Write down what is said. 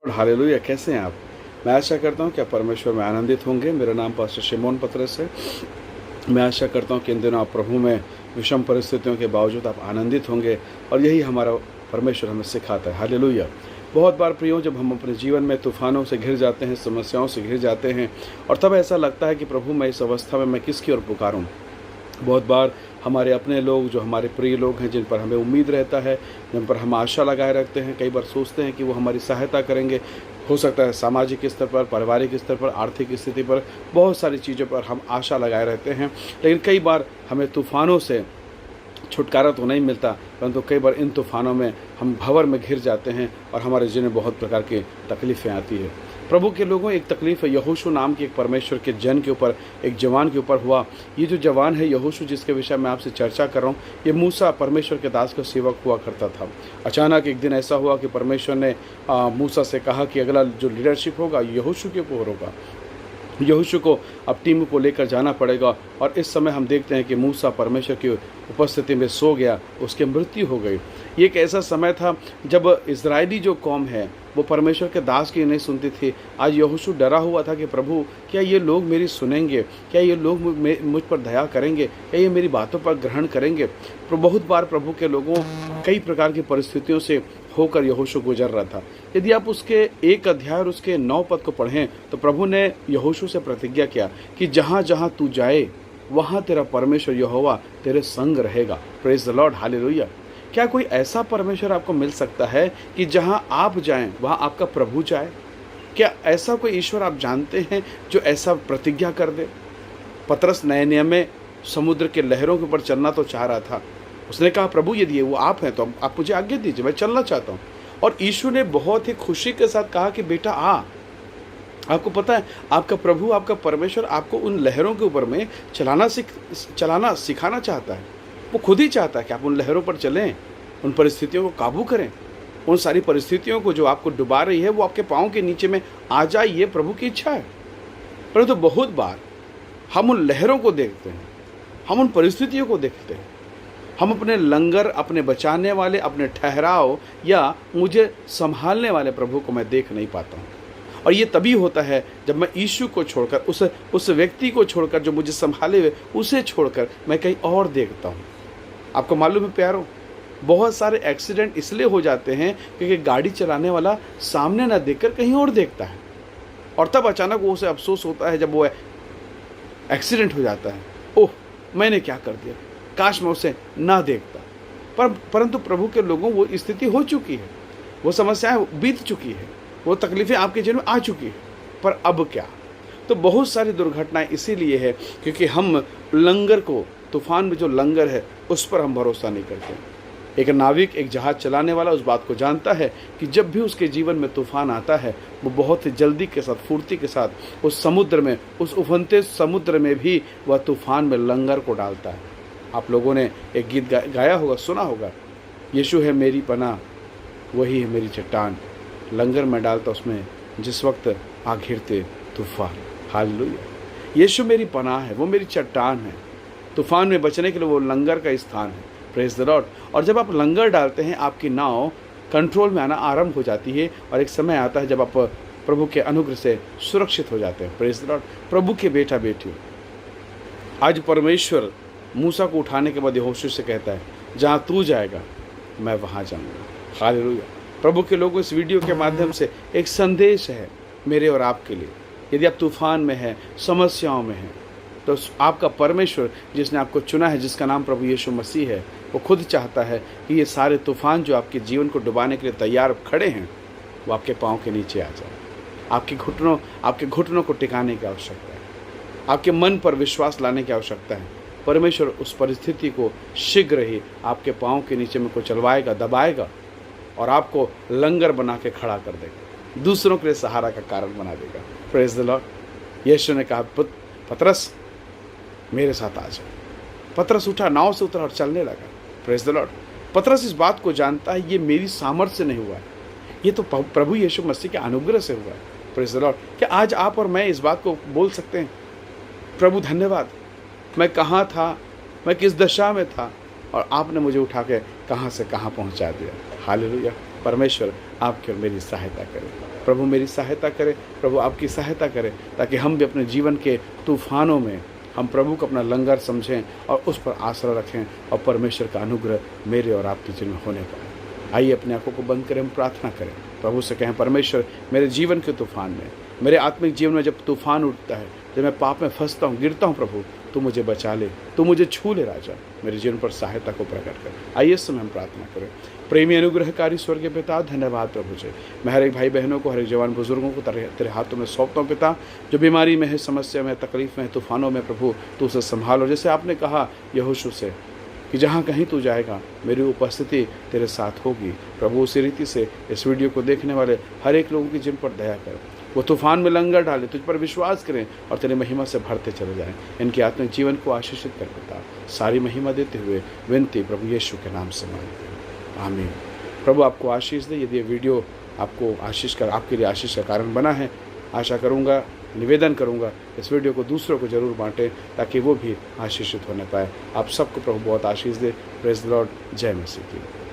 Hallelujah. कैसे हैं आप? मैं आशा करता हूँ कि आप परमेश्वर में आनंदित होंगे। मेरा नाम पास्टर शिमोन पतरस है। मैं आशा करता हूँ कि इन दिनों आप प्रभु में विषम परिस्थितियों के बावजूद आप आनंदित होंगे और यही हमारा परमेश्वर हमें सिखाता है। हालेलुया। बहुत बार प्रियो, जब हम अपने जीवन में तूफ़ानों से घिर जाते हैं, समस्याओं से घिर जाते हैं और तब ऐसा लगता है कि प्रभु मैं इस अवस्था में मैं किसकी ओर पुकारूँ। बहुत बार हमारे अपने लोग, जो हमारे प्रिय लोग हैं, जिन पर हमें उम्मीद रहता है, जिन पर हम आशा लगाए रखते हैं, कई बार सोचते हैं कि वो हमारी सहायता करेंगे। हो सकता है सामाजिक स्तर पर, पारिवारिक स्तर पर, आर्थिक स्थिति पर, बहुत सारी चीज़ों पर हम आशा लगाए रहते हैं। लेकिन कई बार हमें तूफ़ानों से छुटकारा तो नहीं मिलता, परंतु कई बार इन तूफ़ानों में हम भंवर में घिर जाते हैं और हमारे जीवन में बहुत प्रकार की तकलीफ़ें आती है। प्रभु के लोगों, एक तकलीफ़ यहोशू नाम के एक परमेश्वर के जन के ऊपर, एक जवान के ऊपर हुआ। ये जो जवान है यहोशू, जिसके विषय में आपसे चर्चा कर रहा हूँ, ये मूसा परमेश्वर के दास का सेवक हुआ करता था। अचानक एक दिन ऐसा हुआ कि परमेश्वर ने मूसा से कहा कि अगला जो लीडरशिप होगा यहोशू के ऊपर होगा। यहोशू को अब टीम को लेकर जाना पड़ेगा। और इस समय हम देखते हैं कि मूसा परमेश्वर की उपस्थिति में सो गया, उसकी मृत्यु हो गई। ये एक ऐसा समय था जब इज़राइली जो कौम है वो परमेश्वर के दास की नहीं सुनती थी। आज यहोशू डरा हुआ था कि प्रभु, क्या ये लोग मेरी सुनेंगे? क्या ये लोग मुझ पर दया करेंगे? क्या ये मेरी बातों पर ग्रहण करेंगे? बहुत बार प्रभु के लोगों कई प्रकार की परिस्थितियों से होकर यहोशू गुजर रहा था। यदि आप उसके 1 अध्याय और उसके 9 पद को पढ़ें तो प्रभु ने यहोशू से प्रतिज्ञा किया कि जहाँ जहाँ तू जाए वहाँ तेरा परमेश्वर यहोवा तेरे संग रहेगा। Praise the Lord, hallelujah. क्या कोई ऐसा परमेश्वर आपको मिल सकता है कि जहाँ आप जाएं वहाँ आपका प्रभु जाए? क्या ऐसा कोई ईश्वर आप जानते हैं जो ऐसा प्रतिज्ञा कर दे? पतरस नए नियम में समुद्र के लहरों के ऊपर चलना तो चाह रहा था। उसने कहा, प्रभु यदि वो आप हैं तो आप मुझे आज्ञा दीजिए, मैं चलना चाहता हूँ। और यीशु ने बहुत ही खुशी के साथ कहा कि बेटा आ। आपको पता है, आपका प्रभु, आपका परमेश्वर आपको उन लहरों के ऊपर में चलाना सिखाना चाहता है। वो खुद ही चाहता है कि आप उन लहरों पर चलें, उन परिस्थितियों को काबू करें। उन सारी परिस्थितियों को जो आपको डुबा रही है वो आपके पाँव के नीचे में आ जाए, ये प्रभु की इच्छा है। परंतु बहुत बार हम उन लहरों को देखते हैं, हम उन परिस्थितियों को देखते हैं, हम अपने लंगर, अपने बचाने वाले, अपने ठहराव या मुझे संभालने वाले प्रभु को मैं देख नहीं पाता हूँ। और ये तभी होता है जब मैं यीशु को छोड़कर, उस व्यक्ति को छोड़कर जो मुझे संभाले हुए, उसे छोड़कर मैं कहीं और देखता हूँ। आपको मालूम है प्यारों, बहुत सारे एक्सीडेंट इसलिए हो जाते हैं क्योंकि गाड़ी चलाने वाला सामने ना देखकर कहीं और देखता है और तब अचानक वो उसे अफसोस होता है जब वो एक्सीडेंट हो जाता है। ओह, मैंने क्या कर दिया, काश मैं उसे ना देखता। परंतु प्रभु के लोगों, वो स्थिति हो चुकी है, वो समस्याएं बीत चुकी है, वो तकलीफ़ें आपके जीवन में आ चुकी है। पर अब क्या? तो बहुत सारी दुर्घटनाएं इसीलिए है क्योंकि हम लंगर को, तूफान में जो लंगर है उस पर हम भरोसा नहीं करते। एक नाविक, एक जहाज़ चलाने वाला उस बात को जानता है कि जब भी उसके जीवन में तूफान आता है वो बहुत ही जल्दी के साथ, फुर्ती के साथ उस समुद्र में, उस उफनते समुद्र में भी वह तूफान में लंगर को डालता है। आप लोगों ने एक गीत गाया होगा, सुना होगा, यीशु है मेरी पनाह, वही है मेरी चट्टान, लंगर में डालता उसमें जिस वक्त आ घिरते तूफान। हालेलुया। यीशु मेरी पनाह है, वो मेरी चट्टान है। तूफान में बचने के लिए वो लंगर का स्थान है। Praise the Lord. और जब आप लंगर डालते हैं, आपकी नाव कंट्रोल में आना आरंभ हो जाती है और एक समय आता है जब आप प्रभु के अनुग्रह से सुरक्षित हो जाते हैं। Praise the Lord. प्रभु के बेटा बेटी, आज परमेश्वर मूसा को उठाने के बाद यहोशू से कहता है, जहाँ तू जाएगा मैं वहाँ जाऊँगा। हालेलुया। प्रभु के लोगों, इस वीडियो के माध्यम से एक संदेश है मेरे और आपके लिए। यदि आप तूफान में हैं, समस्याओं में हैं, तो आपका परमेश्वर जिसने आपको चुना है, जिसका नाम प्रभु यीशु मसीह है, वो खुद चाहता है कि ये सारे तूफान जो आपके जीवन को डुबाने के लिए तैयार खड़े हैं वो आपके पाँव के नीचे आ जाए। आपके घुटनों को टिकाने की आवश्यकता है, आपके मन पर विश्वास लाने की आवश्यकता है। परमेश्वर उस परिस्थिति को शीघ्र ही आपके पाँव के नीचे में को चलवाएगा, दबाएगा और आपको लंगर बना के खड़ा कर देगा, दूसरों के लिए सहारा का कारण बना देगा। Praise the Lord. यीशु ने कहा, पतरस मेरे साथ आ जाओ। पतरस उठा, नाव से उतरा और चलने लगा। Praise the Lord. पतरस इस बात को जानता है, ये मेरी सामर्थ्य से नहीं हुआ है, ये तो प्रभु यीशु मसीह के अनुग्रह से हुआ है। Praise the Lord. क्या आज आप और मैं इस बात को बोल सकते हैं, प्रभु धन्यवाद, मैं कहाँ था, मैं किस दशा में था और आपने मुझे उठा के कहाँ से कहाँ पहुँचा दिया। हालेलुया। परमेश्वर आपकी और मेरी सहायता करे। प्रभु मेरी सहायता करे, प्रभु आपकी सहायता करे, ताकि हम भी अपने जीवन के तूफानों में हम प्रभु को अपना लंगर समझें और उस पर आसरा रखें और परमेश्वर का अनुग्रह मेरे और आपके जीवन में होने पाए। आइए अपनी आंखों को बंद करें, हम प्रार्थना करें, प्रभु से कहें, परमेश्वर मेरे जीवन के तूफान में, मेरे आत्मिक जीवन में जब तूफान उठता है, जब मैं पाप में फंसता हूँ, गिरता हूँ, प्रभु तू मुझे बचा ले, तू मुझे छू ले राजा, मेरे जीवन पर सहायता को प्रकट कर। आइए इस समय हम प्रार्थना करें। प्रेमी अनुग्रहकारी स्वर्गीय पिता, धन्यवाद प्रभु जी, मैं हर एक भाई बहनों को, हर एक जवान बुजुर्गों को तेरे हाथों में सौंपता हूँ पिता, जो बीमारी में है, समस्या में, तकलीफ में, तूफानों में, प्रभु तू उसे संभालो। जैसे आपने कहा यहोशू से कि जहाँ कहीं तू जाएगा मेरी उपस्थिति तेरे साथ होगी, प्रभु उसी रीति से इस वीडियो को देखने वाले हर एक लोगों की जिन पर दया कर, वो तूफान में लंगर डाले, तुझ पर विश्वास करें और तेरे महिमा से भरते चले जाएं। इनके आत्मिक जीवन को आशीषित कर पिता, सारी महिमा देते हुए विनती प्रभु यीशु के नाम से मांगते हैं, आमीन। प्रभु आपको आशीष दे। यदि ये वीडियो आपको आपके लिए आशीष का कारण बना है, आशा करूँगा, निवेदन करूँगा इस वीडियो को दूसरों को जरूर बांटें, ताकि वो भी आशीषित होने पाए। आप सबको प्रभु बहुत आशीष दे। Praise the Lord. जय मसीह की।